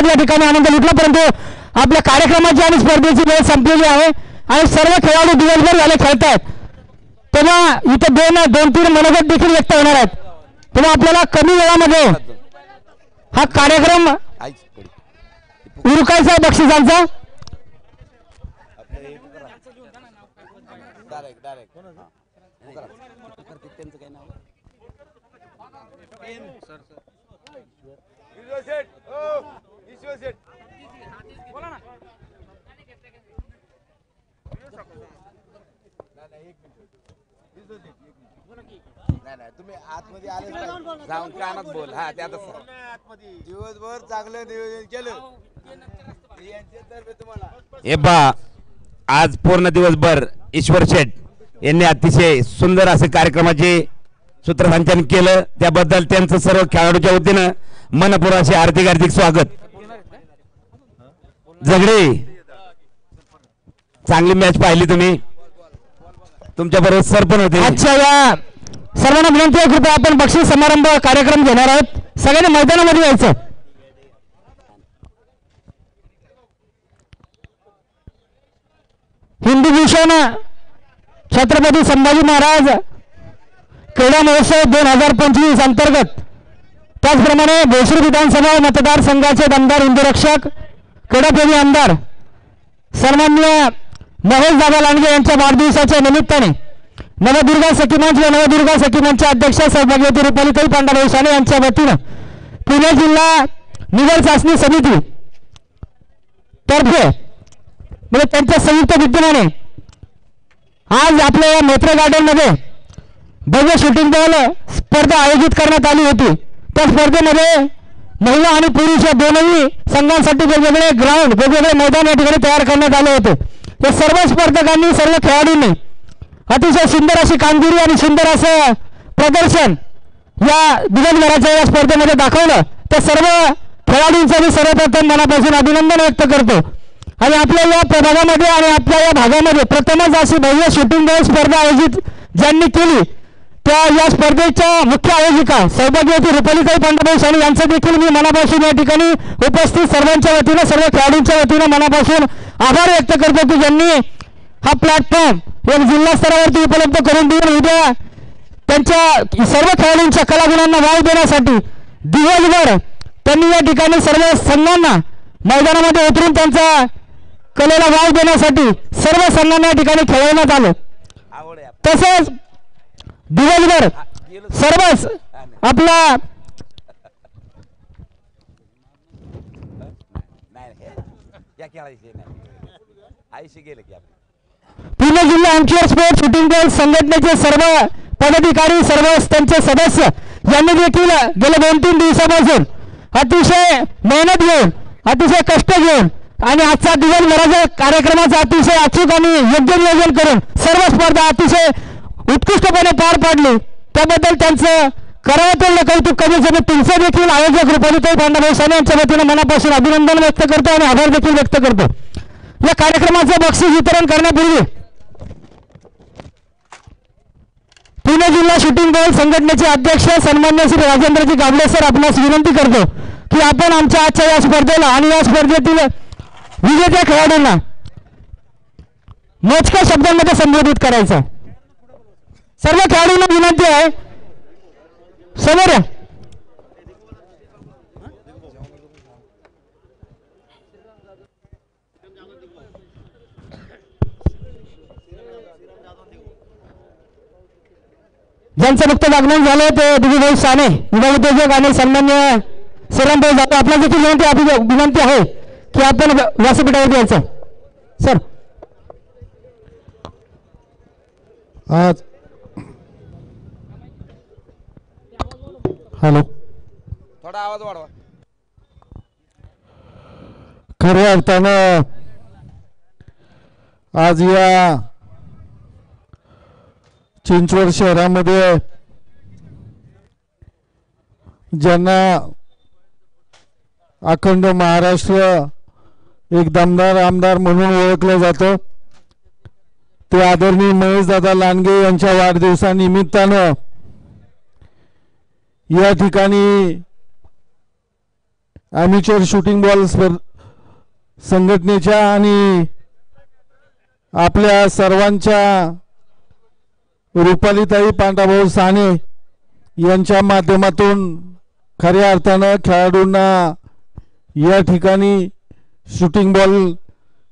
या ठिकाणी आनंद लुटला, परंतु आपल्या कार्यक्रमाची आणि स्पर्धेची वेळ संपलेली आहे आणि सर्व खेळाडू दिवसभर झाले खेळत आहेत. तेव्हा इथं दोन तीन मनोगत देखील व्यक्त होणार आहेत. तेव्हा आपल्याला कमी वेळामध्ये हा कार्यक्रम उरकायचा आहे बक्षिसांचा. तुम्ही आतमध्ये आले जाऊन कानात बोल. हा त्यातच दिवसभर चांगलं नियोजन केलं तुम्हाला. हे पहा, आज पूर्ण दिवसभर ईश्वर शेठ यांनी अतिशय सुंदर असे कार्यक्रमाचे सूत्रसंचालन केलं. त्याबद्दल त्यांचं सर्व खेळाडूच्या वतीनं मनपूर्वक असे हार्दिक स्वागत. झगडे, चांगली मॅच पाहिली तुम्ही, तुमच्या बरोबर सर पण होते. आजच्या या सर्वांना विनंती आहे, कृपया आपण बक्षीस समारंभ कार्यक्रम घेणार आहोत. सगळ्यांनी मैदानामध्ये यायचं. हिंदू भूषण छत्रपती संभाजी महाराज क्रीडा महोत्सव 2025 अंतर्गत, त्याचप्रमाणे भोसरी विधानसभा मतदारसंघाचे दमदार हिंदुरक्षक क्रीडाप्रेमी आमदार सन्माननीय महेश दादा लांडगे यांच्या वाढदिवसाच्या निमित्ताने नवदुर्गा सखी मंच व नवदुर्गा सखी मंचच्या अध्यक्ष सौभाग्यवती रुपालीताई पांडुरंग साने यांच्या वतीनं पुणे जिल्हा निवड चाचणी समिती तर्फे म्हणजे त्यांच्या संयुक्त विद्यमाने आज आपल्या या मेट्रो गार्डन मध्ये भव्य शूटिंग बॉल स्पर्धा आयोजित करण्यात आली होती. त्या स्पर्धेमध्ये महिला आणि पुरुष या दोनही संघांसाठी वेगवेगळे ग्राउंड, वेगवेगळे मैदान या ठिकाणी तयार करण्यात आले होते. या सर्व स्पर्धकांनी, सर्व खेळाडूंनी अतिशय सुंदर अशी कामगिरी आणि सुंदर असं प्रदर्शन या दिवसभराच्या या स्पर्धेमध्ये दाखवलं. त्या सर्व खेळाडूंचं मी सर्वप्रथम मनापासून अभिनंदन व्यक्त करतो. आणि आपल्या या प्रभागामध्ये आणि आपल्या या भागामध्ये प्रथमच अशी भव्य शूटिंग बॉल स्पर्धा आयोजित ज्यांनी केली, त्या या स्पर्धेच्या मुख्य आयोजिका सौभाग्यवती रुपालीताई पांडुरंग साने यांचं देखील मी मनापासून या ठिकाणी उपस्थित सर्वांच्या वतीनं, सर्व खेळाडूंच्या वतीनं मनापासून आभार व्यक्त करतो की ज्यांनी हा प्लॅटफॉर्म एक जिल्हा स्तरावरती उपलब्ध करून देऊन उद्या त्यांच्या सर्व खेळाडूंच्या कलागुणांना वाव देण्यासाठी दिवसभर त्यांनी या ठिकाणी सर्व संघांना मैदानामध्ये उतरून त्यांचा कलेला वाव देण्यासाठी सर्व संघांना या ठिकाणी खेळवण्यात आलं. तसेच दिवसभर सर्वच आपला पुणे जिल्हा अँक्युअर स्पोर्ट्स शूटिंग बॉल संघटनेचे सर्व पदाधिकारी, सर्व त्यांचे सदस्य यांनी देखील गेल्या 2-3 दिवसापासून अतिशय मेहनत घेऊन, अतिशय कष्ट घेऊन आणि आजचा दिवसभराच्या कार्यक्रमाचा अतिशय अचूक आणि योग्य नियोजन करून सर्व स्पर्धा अतिशय उत्कृष्टपणे पार पाडली. त्याबद्दल त्यांचं करावं तेवढं कौतुक कमीच आहे. तुमचं देखील आयोजक रुपालीताई पांडुरंग साने यांच्या वतीनं मनापासून अभिनंदन व्यक्त करतो आणि आभार देखील व्यक्त करतो. या कार्यक्रमाचं बक्षीस वितरण करण्यापूर्वी पुणे जिल्हा शूटिंग बॉल संघटनेचे अध्यक्ष सन्मान्य श्री राजेंद्रजी गावडे सर आपणास विनंती करतो की आपण आमच्या आजच्या या स्पर्धेला आणि या स्पर्धेतील विजेत्या खेळाडूंना मोजक्या शब्दांमध्ये संबोधित करायचं. सर्व खेळाडूंना विनंती आहे, समोर या. ज्यांचं नुकतं आगमन झालं ते दिग्विजय साने विभाग उद्योजक आणि सन्मान्य श्रीरामभाऊ जाधव, आपला देखील विनंती आहे की आपण व्यासपीठावर यायचं. सर आज हॅलो, थोडा आवाज वाढवा. खऱ्या अर्थानं आज या चिंचवड शहरामध्ये ज्यांना अखंड महाराष्ट्र एक दमदार आमदार म्हणून ओळखलं जातं, ते आदरणीय महेशदादा लांडगे यांच्या वाढदिवसानिमित्तानं या ठिकाणी ॲमेच्युअर शूटिंग बॉल संघटनेच्या आणि आपल्या सर्वांच्या रुपालीताई पांडाभाऊ साने यांच्या माध्यमातून खऱ्या अर्थानं खेळाडूंना या ठिकाणी शूटिंग बॉल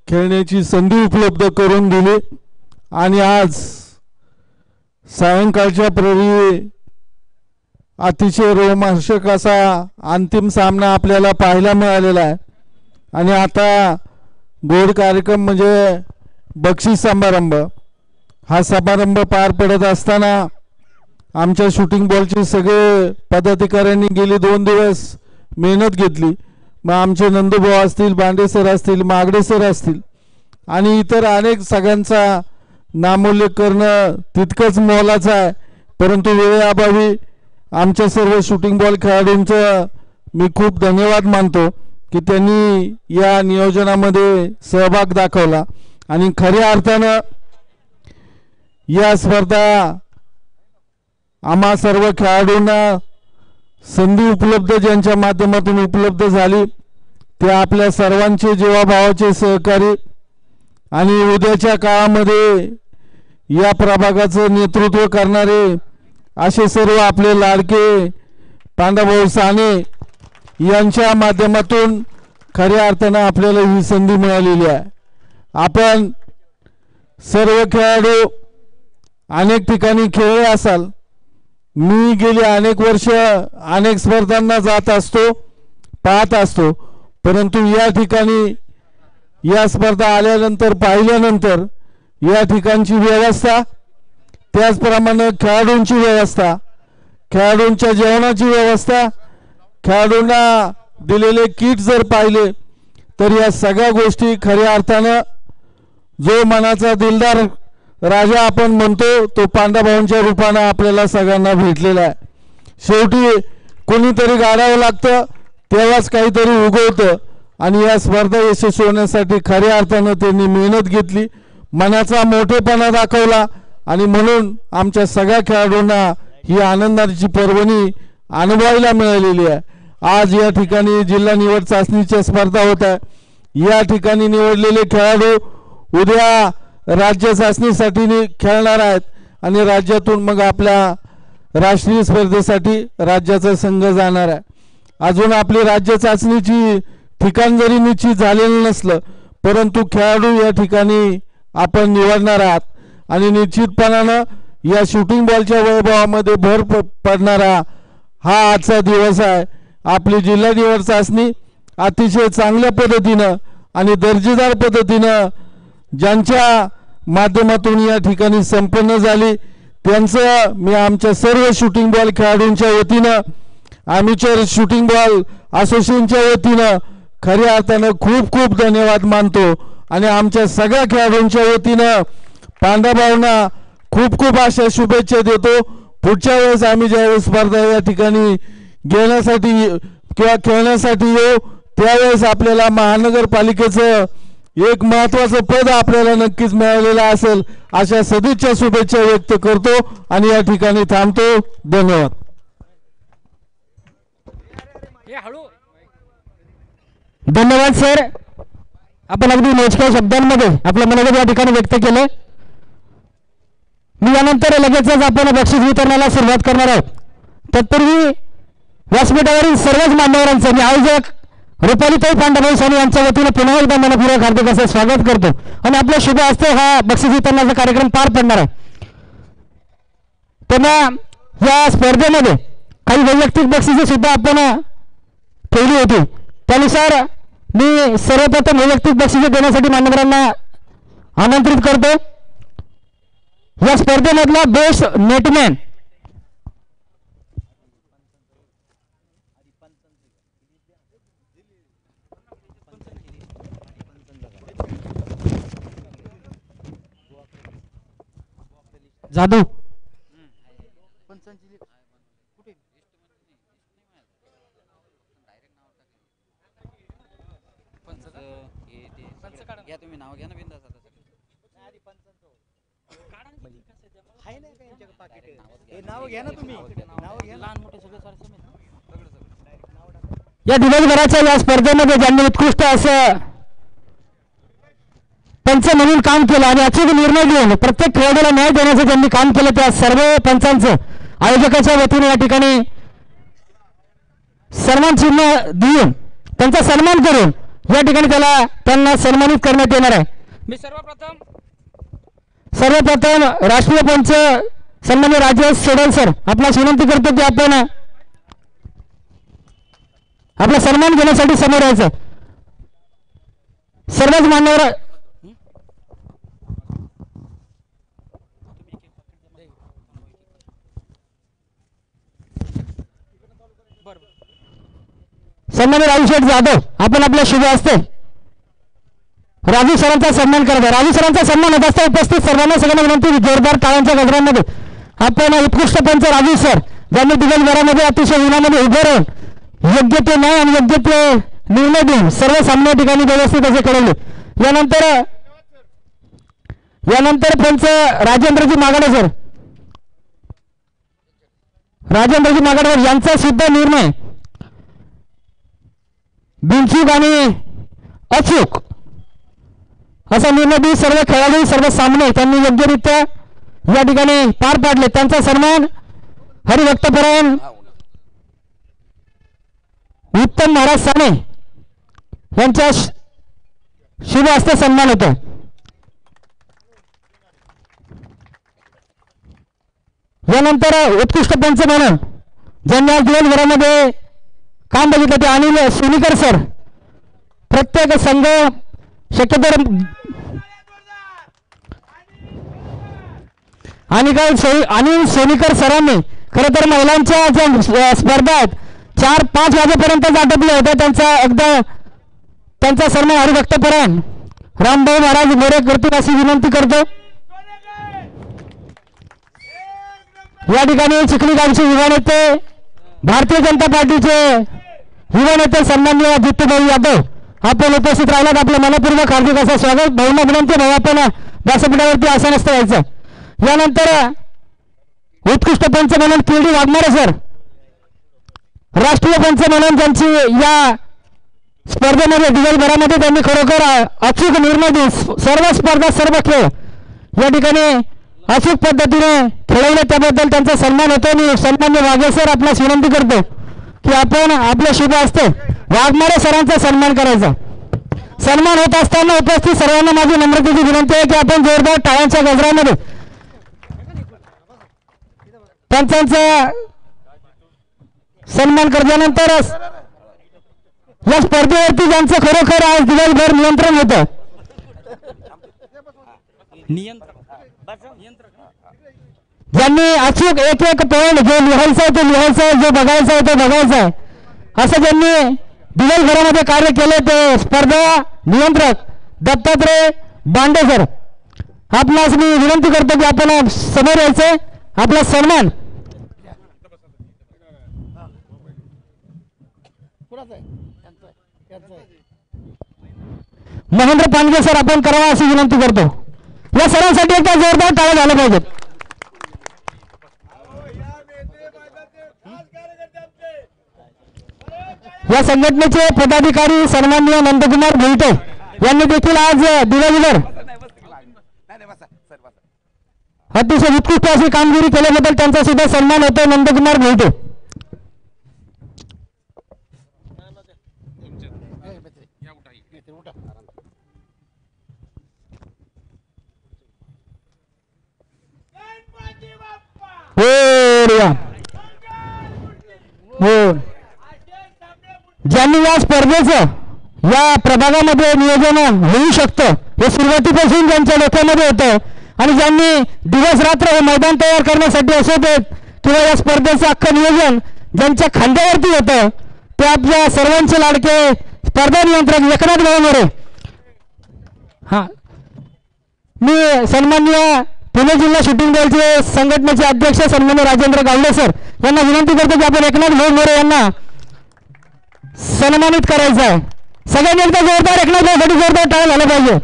खेळण्याची संधी उपलब्ध करून दिली आणि आज सायंकाळच्या प्रहरी अतिशय रोमांचक असा अंतिम सामना आपल्याला पाहायला मिळालेला आहे. आणि आता गोड कार्यक्रम म्हणजे बक्षीस समारंभ. हा समारंभ पार पडत असताना आमच्या शूटिंग बॉलचे सगळे पदाधिकाऱ्यांनी गेली 2 दिवस मेहनत घेतली. मग आमचे नंदूभाऊ असतील, बांडे सर असतील, मागडे सर असतील आणि इतर अनेक सगळ्यांचा नामोल्लेख करणं तितकंच मोलाचं आहे. परंतु वेळेअभावी आमच्या सर्व शूटिंग बॉल खेळाडूंचं मी खूप धन्यवाद मानतो की त्यांनी या नियोजनामध्ये सहभाग दाखवला आणि खऱ्या अर्थानं या स्पर्धा आम्हा सर्व खेळाडूंना संधी उपलब्ध ज्यांच्या माध्यमातून उपलब्ध झाली ते आपल्या सर्वांचे जीवाभावाचे सहकारी आणि उद्याच्या काळामध्ये या प्रभागाचं नेतृत्व करणारे असे सर्व आपले लाडके पांडाभाऊ साने यांच्या माध्यमातून खऱ्या अर्थानं आपल्याला ही संधी मिळालेली आहे. आपण सर्व खेळाडू अनेक ठिकाणी खेळले असाल. मी गेली अनेक वर्ष अनेक स्पर्धांना जात असतो, पाहत असतो. परंतु या ठिकाणी या स्पर्धा आल्यानंतर पाहिल्यानंतर या ठिकाणची व्यवस्था, त्याचप्रमाणे खेळाडूंची व्यवस्था, खेळाडूंच्या जेवणाची व्यवस्था, खेळाडूंना दिलेले किट जर पाहिले तर या सगळ्या गोष्टी खऱ्या अर्थानं जो मनाचा दिलदार राजा आपण म्हणतो तो पांडाभाऊंच्या रूपानं आपल्याला सगळ्यांना भेटलेला आहे. शेवटी कोणीतरी गाडावं लागतं तेव्हाच काहीतरी उगवतं आणि या स्पर्धा यशस्वी होण्यासाठी खऱ्या अर्थानं त्यांनी मेहनत घेतली, मनाचा मोठेपणा दाखवला आणि म्हणून आमच्या सगळ्या खेळाडूंना ही आनंदाची पर्वणी अनुभवायला मिळालेली आहे. आज या ठिकाणी जिल्हा निवड चाचणीच्या स्पर्धा होत आहे. या ठिकाणी निवडलेले खेळाडू उद्या राज्य चाचणीसाठी खेळणार आहेत आणि राज्यातून मग आपल्या राष्ट्रीय स्पर्धेसाठी राज्याचा संघ जाणार आहे. अजून आपली राज्य चाचणीची ठिकाण जरी निश्चित झालेलं नसलं परंतु खेळाडू या ठिकाणी आपण निवडणार आहात आणि निश्चितपणानं या शूटिंग बॉलच्या वैभवामध्ये भर पडणारा हा आजचा दिवस आहे. आपली जिल्हा निवड चाचणी अतिशय चांगल्या पद्धतीनं आणि दर्जेदार पद्धतीनं ज्यांच्या माध्यमातून या ठिकाणी संपन्न झाली त्यांचं मी आमच्या सर्व शूटिंग बॉल खेळाडूंच्या वतीनं, ॲमेच्युअर शूटिंग बॉल असोसिएशनच्या वतीनं खऱ्या अर्थानं खूप खूप धन्यवाद मानतो आणि आमच्या सगळ्या खेळाडूंच्या वतीनं पांडाभाऊंना खूप खूप अशा शुभेच्छा देतो. पुढच्या वेळेस आम्ही ज्यावेळेस स्पर्धा या ठिकाणी घेण्यासाठी किंवा खेळण्यासाठी येऊ त्यावेळेस आपल्याला महानगरपालिकेचं एक महत्त्वाचं पद आपल्याला नक्कीच मिळालेलं असेल अशा सदिच्छा शुभेच्छा व्यक्त करतो आणि या ठिकाणी थांबतो. धन्यवाद. धन्यवाद सर. आपण अगदी मोजक्या शब्दांमध्ये आपलं मनोगत या ठिकाणी व्यक्त केलं. मी यानंतर लगेचच आपण बक्षीस वितरणाला सुरुवात करणार आहोत. तत्पूर्वी व्यासपीठावरील सर्वच मान्यवरांचं मी आयोजक रुपालीताई पांडाभाऊ साने यांच्या वतीनं पुन्हा एकदा मनपूर्वक हार्दिक असं स्वागत करतो आणि आपल्या शुभ हस्ते हा बक्षीस वितरणाचा कार्यक्रम पार पडणार आहे. त्यांना या स्पर्धेमध्ये काही वैयक्तिक बक्षिसे सुद्धा आपण ठेवली होती. त्यानुसार मी सर्वप्रथम वैयक्तिक बक्षिसे देण्यासाठी मान्यवरांना आमंत्रित करतो. या स्पर्धेमधला बेस्ट नेटमॅन जादू तुम्ही नाव घ्या ना बिंदास नाव घ्या ना तुम्ही नाव घ्या लहान मोठे सगळे या दिवसभराच्या या स्पर्धेमध्ये ज्यांनी उत्कृष्ट असं पंच म्हणून काम केलं आणि अचूक निर्णय घेऊन प्रत्येक खेळाडूला न्याय देण्याचं ज्यांनी काम केलं त्या सर्व पंचांचं आयोजकाच्या वतीने या ठिकाणी सन्मान चिन्ह देऊन त्यांचा सन्मान करून या ठिकाणी त्यांना सन्मानित करण्यात येणार आहे. मी सर्वप्रथम राष्ट्रीय पंच सन्मान्य राजेश सोडल सर आपल्याला विनंती करतो की आपण आपला सन्मान घेण्यासाठी समोर यायचं. सर्वच मान्यवर सन्मान्य राजूशेठ जाधव आपण आपल्या शुभ हस्ते राजू सरांचा सन्मान करत आहे. राजू सरांचा सन्मान होत असता उपस्थित सर्वांना सगळ्यांना विनंती जोरदार टाळ्यांच्या गजरांमध्ये आपण उत्कृष्ट पंच राजू सर ज्यांनी दिवसभरामध्ये अतिशय उन्हामध्ये उभे राहून योग्य ते न्याय आणि योग्य ते निर्णय देऊन सर्व सामने ठिकाणी व्यवस्थित असे कळवले. यानंतर पंच राजेंद्रजी मागाडकर यांचा सुद्धा निर्णय बिनचूक आणि अचूक असा निर्णय देऊन सर्व खेळाडू सर्व सामने त्यांनी योग्यरित्या या ठिकाणी पार पाडले. त्यांचा सन्मान हरिभक्तपरायण उत्तम महाराज साने यांच्या शुभ हस्ते सन्मान होतो. यानंतर उत्कृष्ट पंच म्हणून ज्यांनी आज दिवसभरामध्ये काम बघितलं ते अनिल सोनीकर सर प्रत्येक संघ शक्यतो अनिल सोनीकर सरांनी खरं तर महिलांच्या ज्या स्पर्धा आहेत 4-5 वाजेपर्यंत आटोपले होते. त्यांचा सन्मान हरिभक्तपरायण रामभाऊ महाराज मोरे करतील अशी विनंती करतो. या ठिकाणी चिखली गावचे युवा नेते भारतीय जनता पार्टीचे युवा नेते सन्माननीय जितूभाऊ यादव आपण उपस्थित राहिलात. आपलं मनपूर्वक हार्दिक असं स्वागत. भाऊंना विनंती भाऊ आपण व्यासपीठावरती आसनस्थ व्हायचं. यानंतर उत्कृष्ट पंच म्हणून केडी वाघमारे सर राष्ट्रीय पंच म्हणून ज्यांची या स्पर्धेमध्ये दिवसभरामध्ये त्यांनी खरोखर अचूक निर्णय देऊन सर्व स्पर्धा सर्व खेळ या ठिकाणी अचूक पद्धतीने खेळवले त्याबद्दल त्यांचा सन्मान होतो. आणि सन्मान्य वाघे सर आपल्यास विनंती करतो की आपण आपल्या शुभ हस्ते वाघमारे सरांचा सन्मान करायचा. सन्मान होत असताना उपस्थित सर्वांना माझी नम्रतेची विनंती आहे की आपण जोरदार टाळ्यांच्या गजरामध्ये पंचांचा सन्मान करल्यानंतरच या स्पर्धेवरती ज्यांचं खरोखर आज दिवसभर नियंत्रण होतं ज्यांनी अचूक एक पॉइंट जो लिहायचा आहे तो लिहायचा आहे, जो बघायचा आहे तो बघायचा आहे असं ज्यांनी दिवसभरामध्ये कार्य केले ते स्पर्धा नियंत्रक दत्तात्रय बांडे सर आपणास मी विनंती करतो की आपण समोर यायचं. आपला सन्मान महेंद्र पांडे सर आपण करावा अशी विनंती करतो. या सरांसाठी एकदा जोरदार टाळ्या झाल्या पाहिजेत. या संघटनेचे पदाधिकारी सन्माननीय नंदकुमार भुलटे यांनी देखील आज दिवसभर अतिशय उत्कृष्ट अशी कामगिरी केल्याबद्दल त्यांचा सुद्धा सन्मान होतो. नंदकुमार भुलटे ज्यांनी या स्पर्धेचं या प्रभागामध्ये नियोजन होऊ शकतं हे सुरुवातीपासून ज्यांच्या डोक्यामध्ये होतं आणि ज्यांनी दिवस रात्र हे मैदान तयार करण्यासाठी असो ते किंवा या स्पर्धेचं अख्खं नियोजन ज्यांच्या खांद्यावरती होतं ते आपल्या सर्वांचे लाडके स्पर्धा नियंत्रक एकनाथ भाऊ मोरे. हा मी सन्माननीय पुणे जिल्हा शूटिंग दलचे संघटनेचे अध्यक्ष सन्मान्य राजेंद्र गावडे सर यांना विनंती करतो की आपण एकनाथ भाऊ मोरे यांना सन्मानित करायचं आहे. सगळ्यांनी एकदा जोरदार एकनाथ भाऊसाठी जोरदार टाळ्या झालं पाहिजे.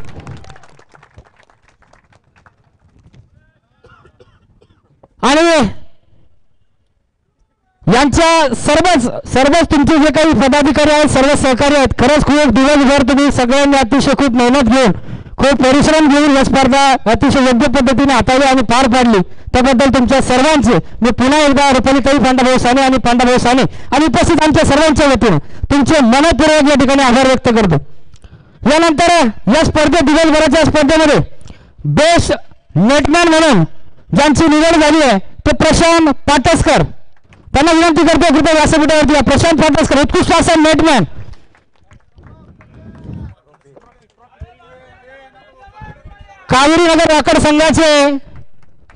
आणि यांच्या सर्वच तुमचे जे काही पदाधिकारी आहेत, सर्व सहकारी आहेत, खरंच खूप दिवसभर तुम्ही सगळ्यांनी अतिशय खूप मेहनत घेऊन, खूप परिश्रम घेऊन ही स्पर्धा अतिशय योग्य पद्धतीने हाताळली आणि पार पाडली. त्याबद्दल तुमच्या सर्वांचे मी पुन्हा एकदा रुपालीताई पांडाभाऊ साने आणि पांडाभाऊ साने आणि उपस्थित आमच्या सर्वांच्या वतीने तुमचे मनपूर्वक या ठिकाणी आभार व्यक्त करतो. यानंतर या स्पर्धेत, दिवसभराच्या स्पर्धेमध्ये बेस्ट नेटमॅन म्हणून ज्यांची निवड झाली आहे ते प्रशांत पाटसकर. त्यांना विनंती करतो कृपया व्यासपीठावरती या. प्रशांत पाटसकर, उत्कृष्ट असा नेटमॅन. कावेरी नगर वाकड संघाचे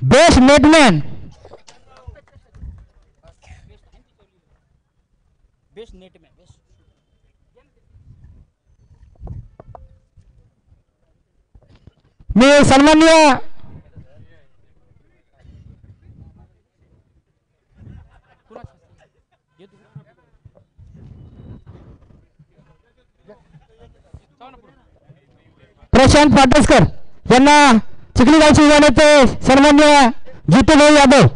बेस्ट नेटमॅन. मी सन्माननीय प्रशांत पाटसकर यांना चिखलीगावचे युवा नेते सन्माननीय जितूभाऊ यादव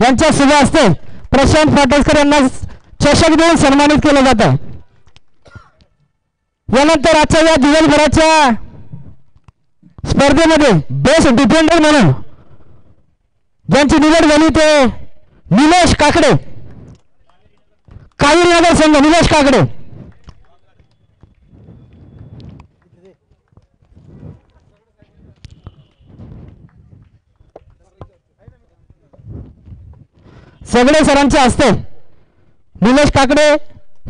यांच्या शुभ हस्ते प्रशांत पाटसकर यांना चषक देऊन सन्मानित केलं जात आहे. यानंतर आजच्या या दिवसभराच्या स्पर्धेमध्ये बेस्ट डिफेंडर म्हणून ज्यांची निवड झाली ते निलेश काकडे, कावेरी नगर संघ. निलेश काकडे सगळे सरांच्या हस्ते निलेश काकडे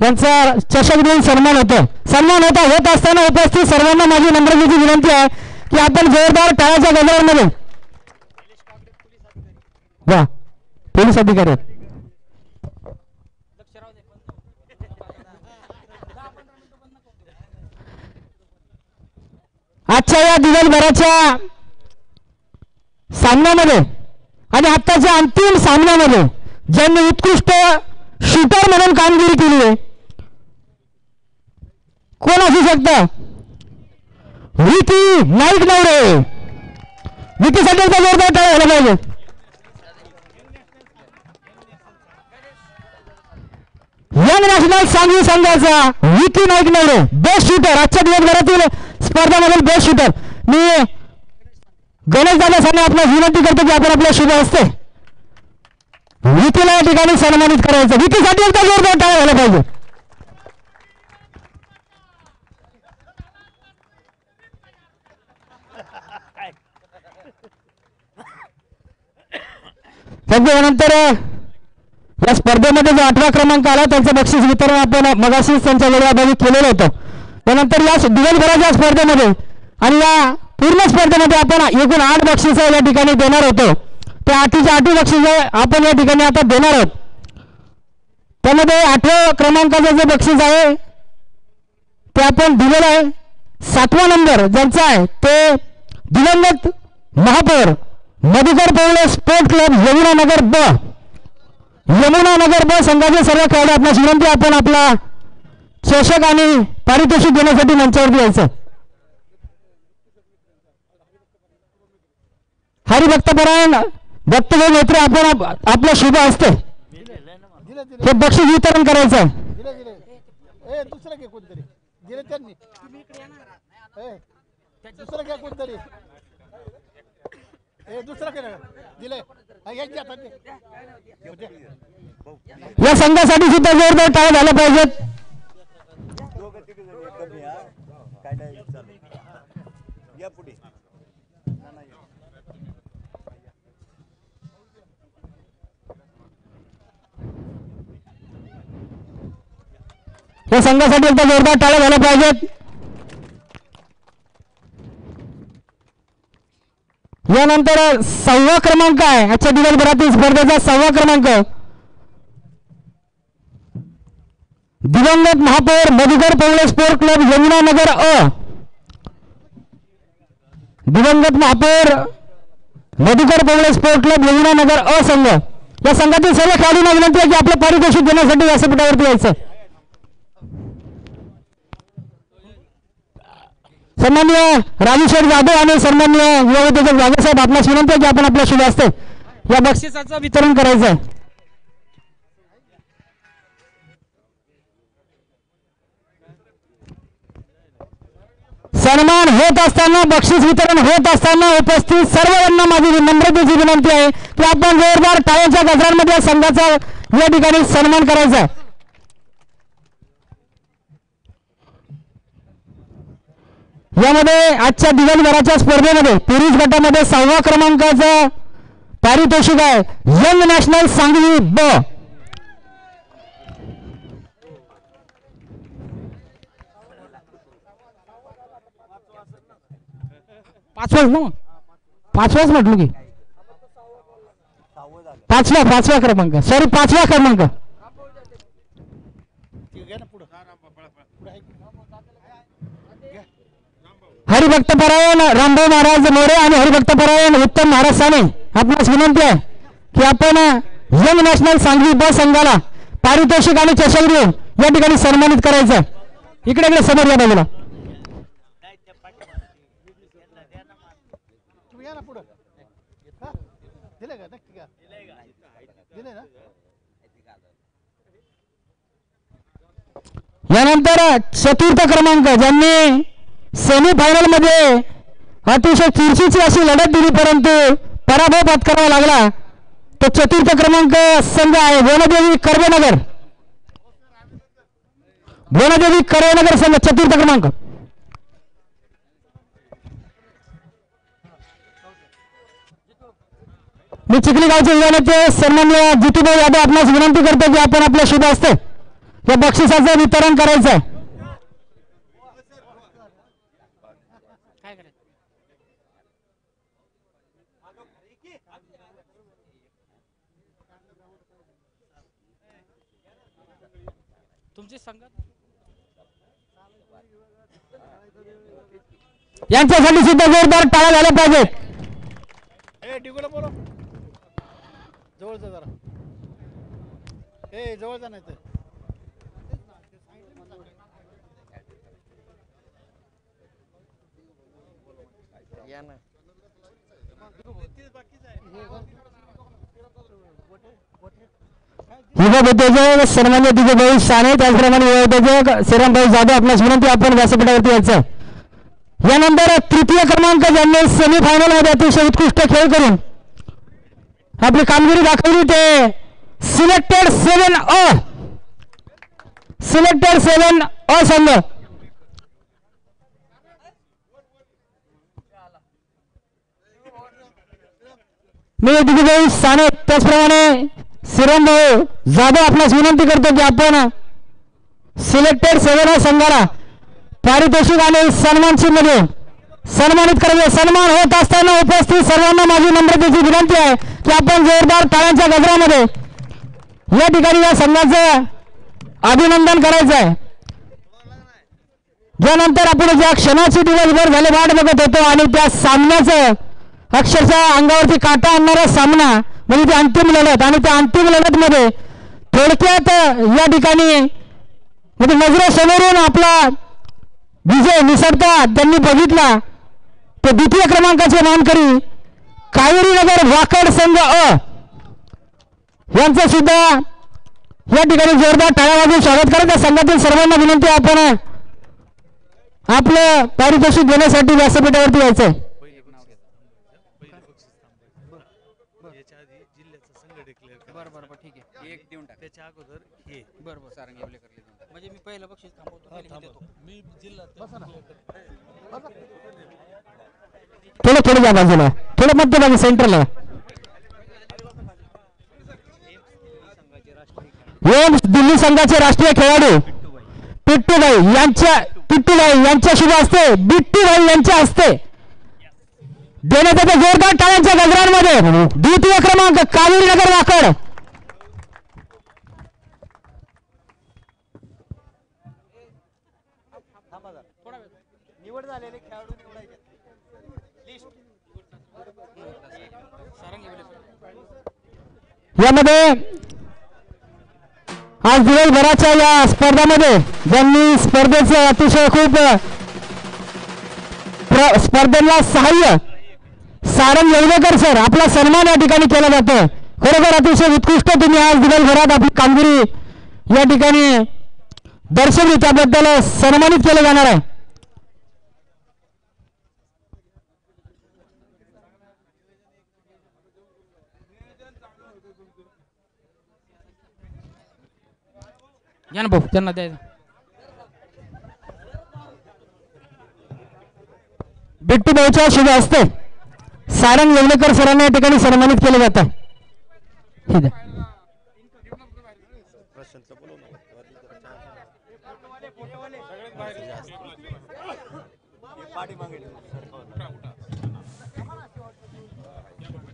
यांचा चषक देऊन सन्मान होत असताना उपस्थित सर्वांना माझी नम्रतेची विनंती आहे की आपण जोरदार टाळ्याच्या गजरामध्ये वा पोलीस अधिकारी आजच्या या दिवसभराच्या सामन्यामध्ये आणि आत्ताच्या अंतिम सामन्यामध्ये ज्यांनी उत्कृष्ट शूटर म्हणून कामगिरी केली आहे कोण असू शकतं? विकी नाईक नवरे. विकीसाठी एकदा जोरदार टाळ्या झाला पाहिजे. यंग नॅशनल सांगली संघाचा विकी नाईक नवरे बेस्ट शूटर, आजच्या दिवसभरातील स्पर्धामधील बेस्ट शूटर. मी गणेश दादा साने आपल्याला विनंती करतो की आपण आपल्या शुभ हस्ते विकीला या ठिकाणी सन्मानित करायचं. विकीसाठी एकदा जोरदार टाळ्या झाला पाहिजे. त्यानंतर या स्पर्धेमध्ये जो 8वा क्रमांक आला त्यांचं बक्षीस वितरण आपण मगाशीच त्यांच्या वेळेअभावी केलेलं होतं. त्यानंतर या दिवसभराच्या स्पर्धेमध्ये आणि या पूर्ण स्पर्धेमध्ये आपण एकूण 8 बक्षीस या ठिकाणी देणार होतो. त्या 8च्या 8 बक्षीस आपण या ठिकाणी आता देणार आहोत. त्यामध्ये 8व्या क्रमांकाचं जे बक्षीस आहे ते आपण दिलेलं आहे. 7वा नंबर ज्यांचा आहे ते दिवंगत महापौर मधुकर पवळे स्पोर्ट क्लब यमुनानगर ब संघाचे सर्व खेळाडू आपल्यास विनंती आपण आपला चषक आणि पारितोषिक देण्यासाठी मंचावरती यायचं. हरिभक्तपरायण भक्तभाऊ नेत्रे आपण आपल्या शुभ हस्ते हे बक्षीस वितरण करायचं. दुसरं घे कोणतरी दिले त्यांनी दुसरं घ्या कोणतरी दुसरं घे दिले या संघासाठी सुद्धा जोरदार टाळ्या झाल्या पाहिजेत. या संघासाठी एकदा जोरदार टाळ्या झाल्या पाहिजेत. यानंतर 6वा क्रमांक आहे आजच्या दिवसभरातील स्पर्धेचा 6वा क्रमांक दिवंगत महापौर मधुकर पवळे स्पोर्ट क्लब यमुनानगर दिवंगत महापौर मधुकर पवळे स्पोर्ट क्लब यमुनानगर संघ. या संघातील सर्व खेळाडूंना विनंती आहे की आपलं पारितोषिक देण्यासाठी व्यासपीठावरती यायचं. सन्माननीय राजूशेठ जाधव आणि सन्माननीय युवा जाधव साहेब आपल्याला विनंती आहे की आपण आपल्या शुभ हस्ते या बक्षिसाचं वितरण करायचं आहे. सन्मान होत असताना, बक्षीस वितरण होत असताना उपस्थित सर्वांना माझी नम्रतेची विनंती आहे की आपण जोरदार टाळ्यांच्या गजरांमध्ये संघाचा या ठिकाणी सन्मान करायचा आहे. यामध्ये आजच्या दिवसभराच्या स्पर्धेमध्ये पुरुष गटामध्ये 6व्या क्रमांकाचं पारितोषिक आहे यंग नॅशनल सांगली ब. पाचवाच म्हटलो की पाचवा क्रमांक, सॉरी 5वा क्रमांक. हरिभक्तपरायण रामभाऊ महाराज मोरे आणि हरिभक्तपरायण उत्तम महाराज साने आपणास विनंती आहे की आपण यंग नॅशनल सांगली ब संघाला पारितोषिक आणि चषक देऊन या ठिकाणी सन्मानित करायचं. इकडे समोर या बाजूला. यानंतर 4था क्रमांक ज्यांनी सेमीफायनल मध्ये अतिशय चुरशीची अशी लढत दिली परंतु पराभव पत्करावा लागला तो 4था क्रमांक संघ आहे वनदेवी कर्वेनगर. वनदेवी कर्वेनगर संघ 4था क्रमांक. मी चिखली गावचे विधानाचे सन्माननीय जितूभाई यादव आपणास विनंती करतो की आपण आपल्या शुभ हस्ते या बक्षिसाचं वितरण करायचं आहे. यांच्यासाठी सुद्धा जोरदार टाळ्या झाल्या पाहिजेत. जवळचा जरा जवळचा नाही तर युवा सन्मान्य दिग्गज साने त्याचप्रमाणे श्रीरामभाई जाधव आपल्यास विनंती आपण व्यासपीठावरती यायचं. यानंतर 3य क्रमांक ज्यांनी सेमीफायनल मध्ये अतिशय उत्कृष्ट खेळ करून आपली कामगिरी दाखवली ते सिलेक्टेड 7 अ संघ. मी दिग्गज साने त्याचप्रमाणे श्रीरामभाऊ जाधव आपल्यास विनंती करतो की आपण सिलेक्टेड 7 संघाला पारितोषिक आणि सन्मानचिन्ह मध्ये सन्मानित करावे. सन्मान होत असताना उपस्थित सर्वांना माझी नम्रतेची विनंती आहे की आपण जोरदार टाळ्यांच्या गजरामध्ये या ठिकाणी या संघाचं अभिनंदन करायचं आहे. यानंतर आपण ज्या क्षणाची दिवसभर झाले वाट बघत होतो आणि त्या सामन्याचं अक्षरशः अंगावरती काटा आणणारा सामना म्हणजे ती अंतिम लढत आणि त्या अंतिम लढत मध्ये थोडक्यात या ठिकाणी म्हणजे नजरेसमोरून आपला विजय निसटता त्यांनी बघितला तो 2य क्रमांकाचे मानकरी कावेरी नगर वाकड संघ अ यांचं सुद्धा या ठिकाणी जोरदार टाळ्या वाजवून स्वागत करत त्या संघातील सर्वांना विनंती आपण आपलं पारितोषिक देण्यासाठी व्यासपीठावरती यायचंय. म्हणजे मी पहिलं बक्षीस थांबवतो. मी थोडं जा बाजूला, थोडं मध्यभागी सेंटरला. दिल्ली संघाचे राष्ट्रीय खेळाडू पिट्टूभाई यांच्या शुभ हस्ते बिट्टूभाई यांच्या हस्ते देण्यात येते जोरदार टाळ्यांच्या गजरांमध्ये 2य क्रमांक कावेरी नगर वाकड. निवड झालेले खेळाडू यामध्ये आज दिवसभराच्या या स्पर्धामध्ये ज्यांनी स्पर्धेचं अतिशय खूप स्पर्धेला सहाय्य सारंग येवलेकर सर आपला सन्मान या ठिकाणी केला जातो. खरोखर अतिशय उत्कृष्ट तुम्ही आज दिवसभरात आपली कामगिरी या ठिकाणी दर्शवली त्याबद्दल सन्मानित केलं जाणार आहे. घ्या ना भाऊ त्यांना द्यायचं. बिट्टू भाऊच्या शुभ हस्ते सारंग येवलेकर सरांना या ठिकाणी सन्मानित केलं जातं. ठीक आहे.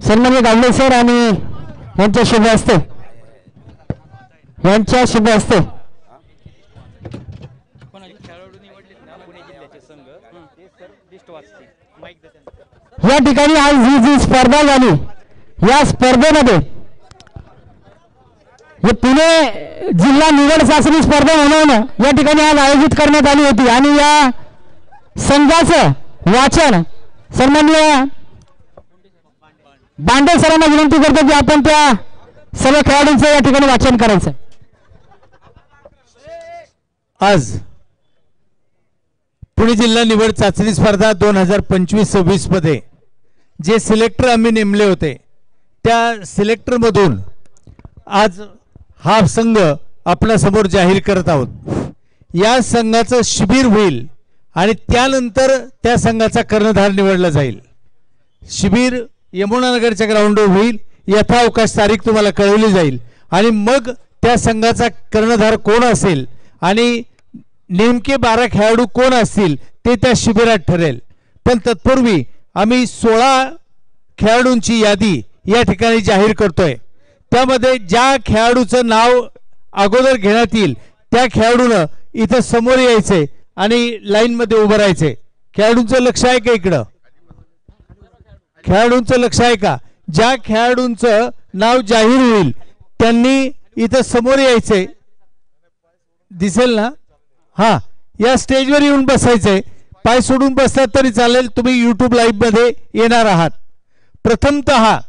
सन्मान्य गावडे सर आणि यांच्या शुभ हस्ते खेळाडू निवडले ना पुणे जिल्ह्याचे संघ ते सर लिस्ट वाचते माईक दे त्यांना. या ठिकाणी आज ही जी स्पर्धा झाली या स्पर्धेमध्ये हे पुणे जिल्हा निवड चाचणी स्पर्धा म्हणून या ठिकाणी आज आयोजित करण्यात आली होती आणि या संघाचं वाचन सन्माननीय बांडे सरांना विनंती करतो की आपण त्या सर्व खेळाडूंचं या ठिकाणी वाचन करायचं. आज पुणे जिल्हा निवड चाचणी स्पर्धा 2025-26 मध्ये जे सिलेक्टर आम्ही नेमले होते त्या सिलेक्टर मधून आज हा संघ आपल्यासमोर जाहीर करत आहोत. या संघाचं शिबिर होईल आणि त्यानंतर त्या संघाचा कर्णधार निवडला जाईल. शिबिर यमुनानगरच्या ग्राउंडवर होईल. यथावकाश तारीख तुम्हाला कळवली जाईल आणि मग त्या संघाचा कर्णधार कोण असेल आणि नेमके 12 खेळाडू कोण असतील ते त्या शिबिरात ठरेल. पण तत्पूर्वी आम्ही 16 खेळाडूंची यादी या ठिकाणी जाहीर करतोय. त्यामध्ये ज्या खेळाडूचं नाव अगोदर घेण्यात येईल त्या खेळाडूनं इथं समोर यायचे आणि लाईनमध्ये उभं राहायचे. खेळाडूंचं लक्ष आहे का इकडं? खेळाडूंचं लक्ष आहे का? ज्या खेळाडूंचं नाव जाहीर होईल त्यांनी इथं समोर यायचे. दिसेल ना? हा, या स्टेजवर येऊन बसायचंय. पाय सोडून बसतात तरी चालेल. तुम्ही YouTube लाईव्ह मध्ये येणार आहात. प्रथमतः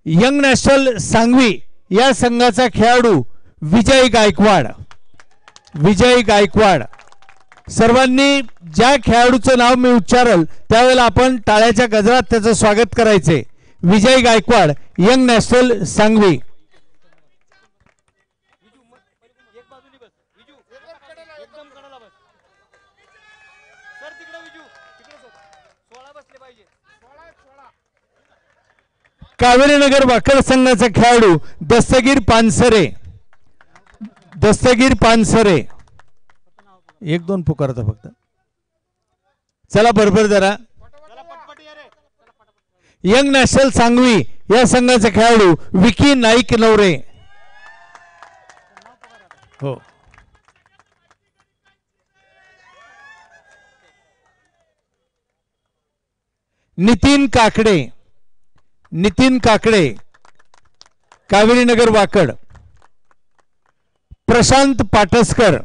यंग नॅशनल सांगवी या संघाचा खेळाडू विजय गायकवाड. सर्वांनी ज्या खेळाडूचं नाव मी उच्चारल त्यावेळेला आपण टाळ्याच्या गजरात त्याचं स्वागत करायचे. विजय गायकवाड, यंग नॅशनल सांगवी. कावेरीनगर वाकड संघाचा खेळाडू दस्तगीर पानसरे. 1-2 पुकारता फक्त. चला बरोबर जरा. यंग नॅशनल सांगवी या संघाचा खेळाडू विकी नाईक नवरे. हो, नितीन काकडे कावेरीनगर वाकड. प्रशांत पाटसकर.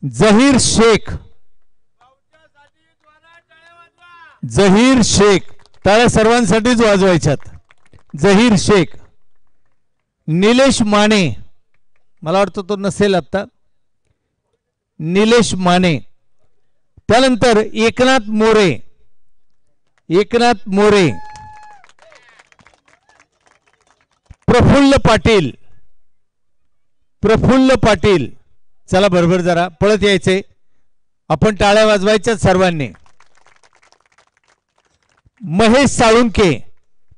जहीर शेख. टाळ्या सर्वांसाठीच वाजवायच्यात. जहीर शेख. निलेश माने, मला वाटतं तो नसेल आता. निलेश माने. त्यानंतर एकनाथ मोरे. प्रफुल्ल पाटील. चला बरोबर जरा पळत यायचे. आपण टाळ्या वाजवायच्या सर्वांनी. महेश साळुंके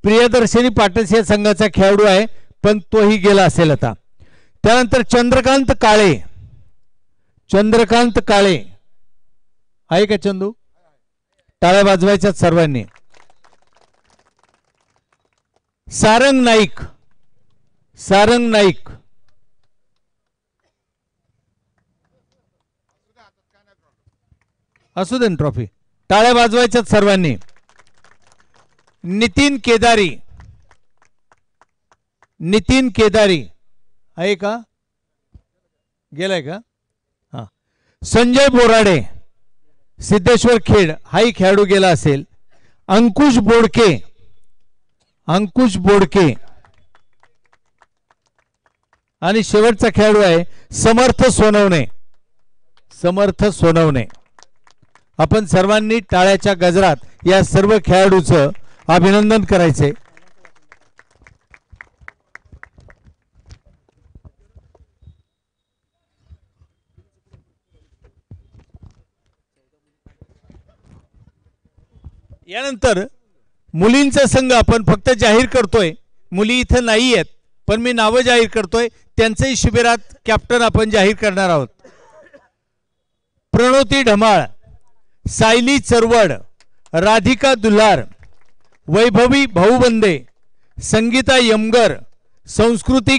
प्रियदर्शनी पाटस या संघाचा खेळाडू आहे पण तोही गेला असेल आता. त्यानंतर चंद्रकांत काळे आहे का चंदू? टाळ्या वाजवायच्या सर्वांनी. सारंग नाईक. असू दे ट्रॉफी. टाळ्या वाजवायच्यात सर्वांनी. नितीन केदारी आहे का? गेलाय का? हा. संजय बोराडे सिद्धेश्वर खेड हाही खेळाडू गेला असेल. अंकुश बोडके आणि शेवटचा खेळाडू आहे समर्थ सोनवणे. आपण सर्वांनी टाळ्याच्या गजरात या सर्व खेळाडूचं अभिनंदन करायचे. यानंतर मुलींचा संघ आपण फक्त जाहीर करतोय, मुली इथं नाही आहेत पण मी नावं जाहीर करतोय, त्यांचंही शिबिरात कॅप्टन आपण जाहीर करणार आहोत. प्रणोती ढमाळ, सायली चरवड, राधिका दुल्हार, वैभवी भाऊबंदे, संगीता यमगर, संस्कृती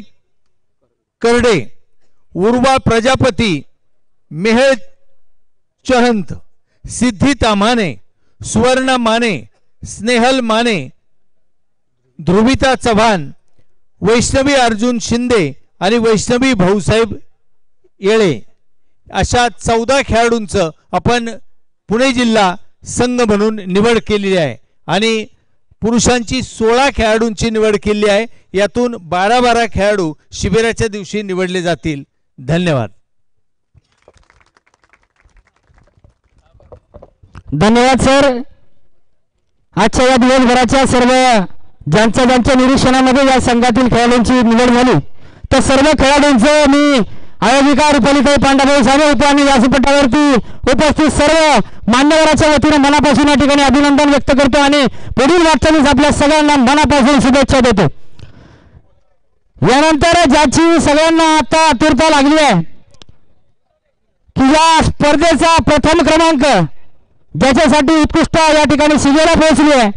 करडे, उर्वा प्रजापती, मेहळ चहंत, सिद्धी ताम्हाणे, सुवर्णा माने, स्नेहल माने, ध्रुविता चव्हाण, वैष्णवी अर्जुन शिंदे आणि वैष्णवी भाऊसाहेब येळे अशा 14 खेळाडूंचं आपण पुणे जिल्हा संघ म्हणून निवड केलेली आहे आणि पुरुषांची 16 खेळाडूंची निवड केली आहे. यातून 12 खेळाडू शिबिराच्या दिवशी निवडले जातील. धन्यवाद. धन्यवाद सर. आजच्या या दिवसभराच्या सर्व ज्यांच्या निरीक्षणामध्ये या संघातील खेळाडूंची निवड झाली त्या सर्व खेळाडूंचं मी आयोजिका रुपालीताई पांडाभाऊ साने होतो आणि व्यासपीठावरती उपस्थित सर्व मान्यवराच्या वतीने मनापासून या ठिकाणी अभिनंदन व्यक्त करतो आणि पुढील वाटचालीस आपल्या सगळ्यांना मनापासून शुभेच्छा देतो. यानंतर ज्याची सगळ्यांना आता आतुरता लागली आहे की या स्पर्धेचा प्रथम क्रमांक ज्याच्यासाठी उत्कृष्ट या ठिकाणी शिबिराला पोहोचली आहे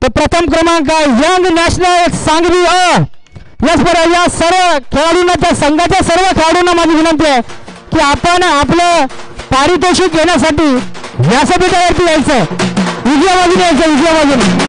तो प्रथम क्रमांक यंग नॅशनल सांगली या सर्व खेळाडूंना त्या संघाच्या सर्व खेळाडूंना माझी विनंती आहे की आपण आपलं पारितोषिक घेण्यासाठी व्यासपीठावरती यायचं, उजव्या बाजूने यायचं, उजव्या बाजूने.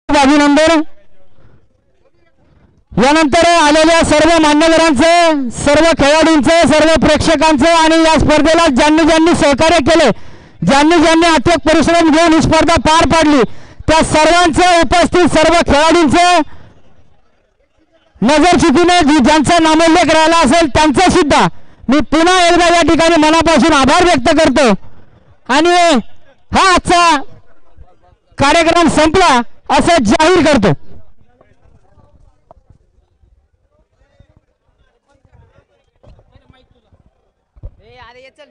अभिनंदन. यानंतर आलेल्या सर्व मान्यवरांचं, सर्व खेळाडूंचं, सर्व प्रेक्षकांचं आणि या स्पर्धेला ज्यांनी सहकार्य केले, ज्यांनी अथक परिश्रम घेऊन ही स्पर्धा पार पाडली त्या सर्वांचं, उपस्थित सर्व खेळाडूंचं, नजर चुकीने ज्यांचा नामोल्लेख राहिला असेल त्यांचा सुद्धा मी पुन्हा एकदा या ठिकाणी मनापासून आभार व्यक्त करतो आणि हा आजचा कार्यक्रम संपला असं जाहीर करतो. अरे चल